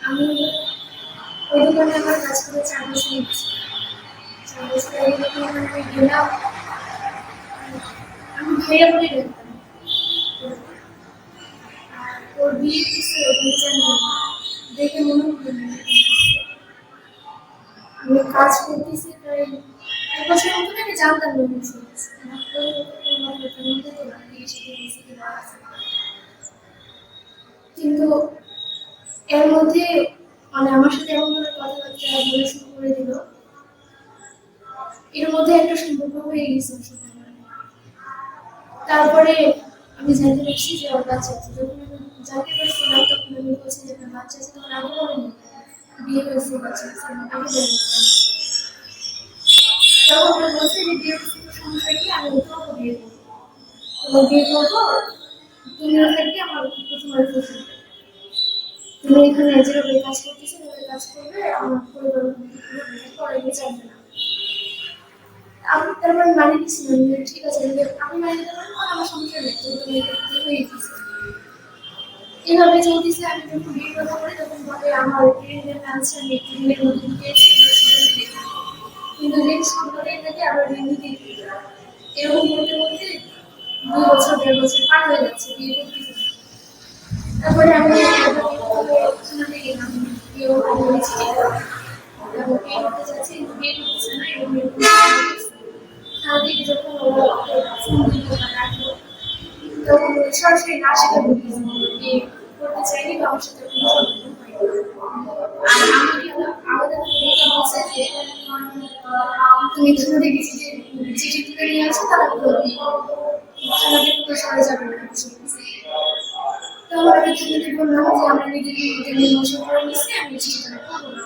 আমি ওই দোকানে আমার কাজ করে 4 বছর হচ্ছে। 4 বছর আগে যখন আমি গেলাম, আমি ভাইয়া বলে ডাকতাম। আর ওর বিয়ে দিচ্ছে ওখানে জানি না, দেখে মনে হলো না। আমি কাজ করতেছি প্রায় 1 বছরের মতন, আমি জানতাম না কিছু। কিন্তু এর মধ্যে মানে আমার সাথে এমন ভাবে কথাবার্তা বলা শুরু করে দিল, এর মধ্যে একটা সম্পর্ক হয়ে গেছে। তারপরে আমি জানতে পারছি যে ওর বাচ্চা আছে। যখন আমি জানতে পারছিলাম তখন আমি বলছি যে আমার বাচ্চা আছে, তখন আগে বলেনি বিয়ে হয়েছে, বাচ্চা আছে, আগে বলেনি। তখন আমি বলছি যে বিয়ে হচ্ছে সমস্যা কি, আমি ওকেও বিয়ে করবো, তোমার বিয়ে করবো, তুমিও থাকবে, আমার তোমার খুশি, তুমি এখানে যেভাবে কাজ করতেছো ওইভাবে কাজ করবে, আমার পরিবার পরে চাইবে না। আমি তারপর মানিয়ে দিচ্ছিলাম যে ঠিক আছে, আমি মানিয়ে দিতে পারবো, আমার সমস্যা নেই, তুমি হয়ে গেছে। এভাবে চলতেছে। আমি যখন বিয়ের কথা বলি তখন বলে আমার ট্রেনের আছে, আমি ট্রেনের মধ্যে গিয়েছি, কিন্তু যে সম্পর্কে থাকে আবার রিমিতে এরকম করতে করতে 2 বছর 1.5 বছর পার হয়ে যাচ্ছে, বিয়ে করতেছি। তারপরে আমি শুনাতে গেলাম, বিয়ে করেছি, এবং বিয়ে করতে যাচ্ছি, কিন্তু বিয়ে করতেছে না, এরকম সারাদিকে যখন ফোন দিল বা ডাকলো, তখন সরাসরি না স্বীকার করতেছে বিয়ে করতে চাইনি বা আমার সাথে কোনো সম্পর্ক হয়নি। আর আমাকে আমাদের মেয়েটা বলছে যে তুমি থানাতে গেছি যে চিঠি তুলে নিয়ে আসো, তারা বলবি থানাতে কোথাও সরে যাবে না। তখন আমি থানাতে বললাম যে আমরা নিজেকে নিজে মীমাংসা করে নিচ্ছি, আমি চিঠিটা করবো না,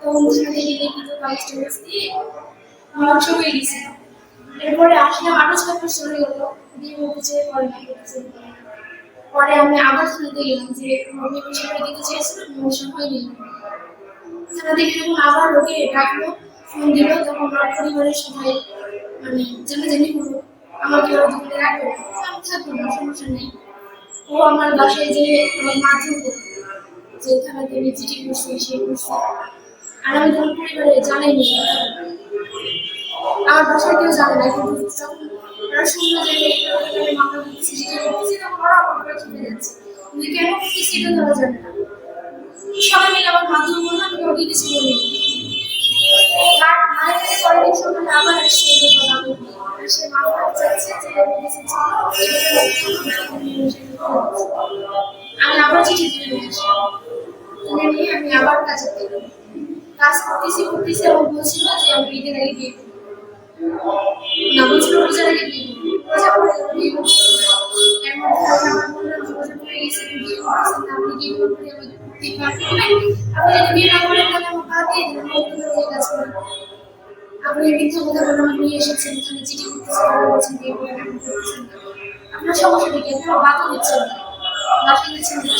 তখন থানাতে গিয়ে কিন্তু কাগজ দিয়ে মীমাংসা হয়ে গেছে। এরপরে আসলাম, আরো 6 মাস চলে গেল, বিয়ে করতে চেয়ে পরে না করতে চেয়ে পরে আমি আবার থানাতে গেলাম যে মীমাংসা করে দিতে চেয়েছিলাম, মীমাংসা হয়নি। থানা থেকে যখন আবার ওকে ডাকলো, ফোন দিল, তখন আমার পরিবারের সবাই মানে জানাজানি হলো, আমাকে ওর দোকানে রাখবে, আমি থাকবো না, সমস্যা নেই। ও আমার বাসায় যে আমার মারধর করলো, যে থানাতে আমি চিঠি করছি, সে করছে। আর আমি তখন পরিবারে জানাইনি, আমার বাসায় কেউ জানে না, কিন্তু যখন ওরা শুনলো যে আমি মামলা করতেছি, চিঠি করতেছি, তখন ওরা আমার উপরে চলে যাচ্ছে, কিন্তু কেন করতেছি এটা তারা জানে না। সবাই মিলে আমার মাধ্যম বললো, আমি ওকে কিছু বলি। মায়ের পরের দিন সকালে আবার আসছে, সে মামলা চাচ্ছে যে আমি আবার চিঠি তুলে নিয়ে আসলাম, তুলে নিয়ে আমি আবার কাজে গেলাম। কাজ করতেছি করতেছি এবং বলছিল যে আমি ঈদের আগে বিয়ে করবো না, বলছিল রোজার আগে বিয়ে করবো, রোজা পরে বিয়ে করবো। এর মধ্যে আমার বললাম রোজা পরে গেছে, বিয়ে করতেছেন না, আপনি বিয়ে করবেন, আপনি যদি বিয়ে না করেন তাহলে আমার পা দিয়ে দিন, আমি কাজ করেন। আপনি মিথ্যা কথা বলে আমার নিয়ে এসেছেন, এখানে চিঠি করতেছেন, বলছেন বিয়ে করবেন, এখন করতেছেন না, আপনার সমস্যাটা কি, আপনার বাধা দিচ্ছেন না, বাসা দিচ্ছেন, নিয়ে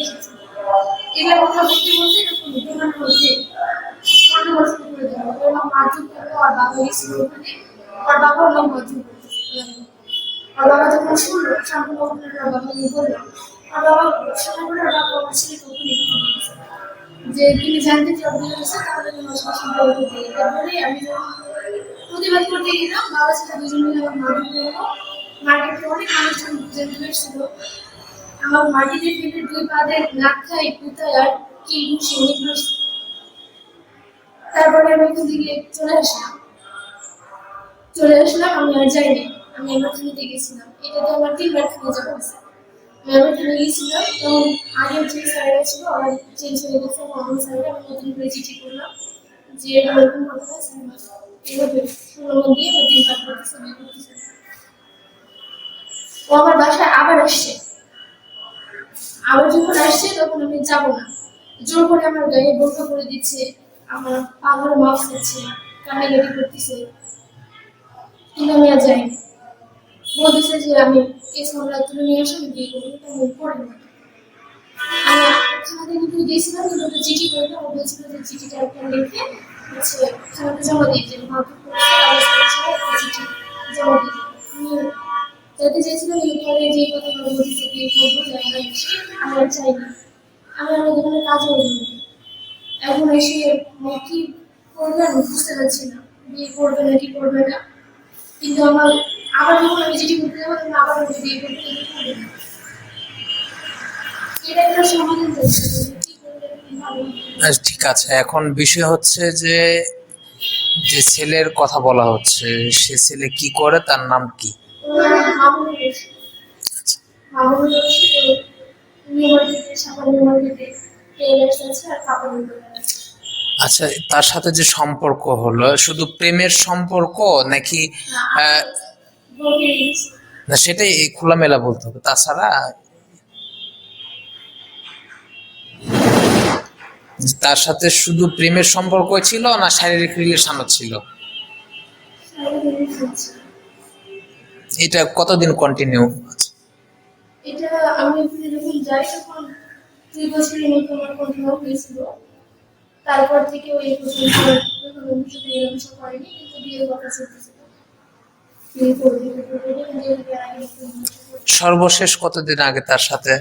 এসেছেন। এগুলো কথা বলতে বলতে এরকম বিমান হচ্ছে পরামর্শ করে দেবো, এবং মারধর করবো। আর বাবা গেছিল ওখানে, আর বাবা ওর মারধর করতেছে। আর বাবা যখন শুনলো সম্পূর্ণ ঘটনাটা বাবা নিয়ে বললো, আর বাবা শোনা করে আর বাবা আমার ছেলেকে ওখানে যে তুমি জানতে চাও বিয়ে হয়েছে, তাহলে তোমার সাথে সম্পর্ক করতে। তারপরে আমি যখন প্রতিবাদ করতে গেলাম, বাবা ছেলে দুজন মিলে আমার মারধর করলো। মার্কেটে অনেক মানুষজন জানতে পেরেছিল, আমার মাটিতে ফেলে 2 পা লাখায় পুতায় আর কি ঘুষি অনেক ঘুষি। তারপরে আমি ওখান থেকে চলে আসলাম, আমি আর যাইনি, আমি আমার থানাতে গেছিলাম। এটাতে আমার 3 বার থানা যাওয়া হয়েছে। আমি আবার থানা গেছিলাম, তখন আগের যে স্যারেরা ছিল ওরা চেঞ্জ হয়ে গেছে, অন্য স্যারেরা আমি নতুন করে চিঠি করলাম যে এরকম ঘটনা, এভাবে সুরমন দিয়ে বা 3 বার করতেছে, বিয়ে করতেছে। ও আমার বাসায় আবার আসছে, আবার যখন আসছে তখন আমি যাবো না, জোর করে আমার গায়ে বোরকা করে দিচ্ছে, আমার পাগল মাফ করছে, কান্নাকাটি করতেছে, কিন্তু আমি আর যাইনি। বলতেছে যে আমি কেস মামলা তুলে নিয়ে আসে আমি বিয়ে করবো, তেমন করে না। আমি থানাতে কিন্তু দিয়েছিলাম, কিন্তু ওটা চিঠি করে না, ও বলছিল যে চিঠিটা একটা লিখে হচ্ছে থানাতে জমা দিয়ে যে মারধর করেছে চিঠি জমা দিয়ে আমি যাতে চেয়েছিলাম এই পরে যে কথাগুলো বলতেছে বিয়ে করবো, যাই না, আমি আর চাইনি। আমি আমার দোকানে কাজও করি। এখন এসে মানে কি করবে আমি বুঝতে পারছি না, বিয়ে করবে নাকি করবে না। কিন্তু আমার আবার যখন আমি যেটি করতে যাবো তখন আবার আমি বিয়ে করতে হবে না। এটা একটা সমাধান চাইছে কি করলে কি ভালো হবে। ঠিক আছে, এখন বিষয় হচ্ছে যে যে ছেলের কথা বলা হচ্ছে, সে ছেলে কি করে, তার নাম কি? ওনার মামুনি রশিদ, মামুনি রশিদ নিউ মার্কেটে, সাফা নিউ মার্কেটে টেলার্স আছে আর কাপড়ের দোকান আছে। আচ্ছা, তার সাথে যে সম্পর্ক হলো শুধু প্রেমের সম্পর্ক নাকি? না আহ, বলতে গেছি। না, সেটাই খোলামেলা বলতে হবে। তাছাড়া তার সাথে শুধু প্রেমের সম্পর্ক ছিল না শারীরিক রিলেশনও ছিল? এটা কতদিন কন্টিনিউ আছে? এটা আমি ওখানে যখন যাই তখন 2 বছরের মতো আমার কন্টিনিউ হয়েছিল। তারপর থেকে ওই পর্যন্ত যখন ওর সাথে মেলামেশা করেনি, কিন্তু বিয়ের কথা চলতেছিল। বিয়ে করবে করবে কিন্তু বিয়ের আগে একটু মেলামেশা করবে। সর্বশেষ কতদিন আগে তার সাথে?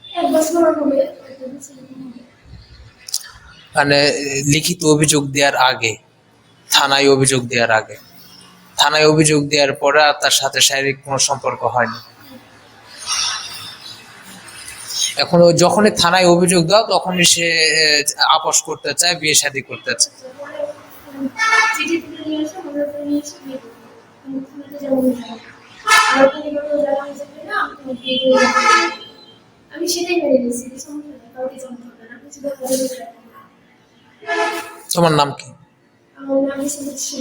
1 বছর হবে, 1 বছর হবে। মানে লিখিত অভিযোগ দেওয়ার আগে, থানায় অভিযোগ দেওয়ার আগে? থানায় অভিযোগ দেওয়ার পরে আর তার সাথে শারীরিক কোনো সম্পর্ক হয়নি? এখন ও যখনই থানায় অভিযোগ দাও তখনই সে আপোস করতে চায়, বিয়ে শাদী করতে চায়। পরে চিঠি তুলে নিয়ে আসে, আমরা তো নিয়ে এসে বিয়ে করবো। আমি ওখানে যেমন যাই আর ওখানে কোনো জায়গা যাবে না, আমি তোমার বিয়ে করে দেবো। আমি সেটাই মেনে নিয়েছি, সমস্যা নেই, কাউকে জানতে হবে না, আমি শুধু ঘরে বসে রাখবো। তোমার নাম কি? আমার নাম হচ্ছে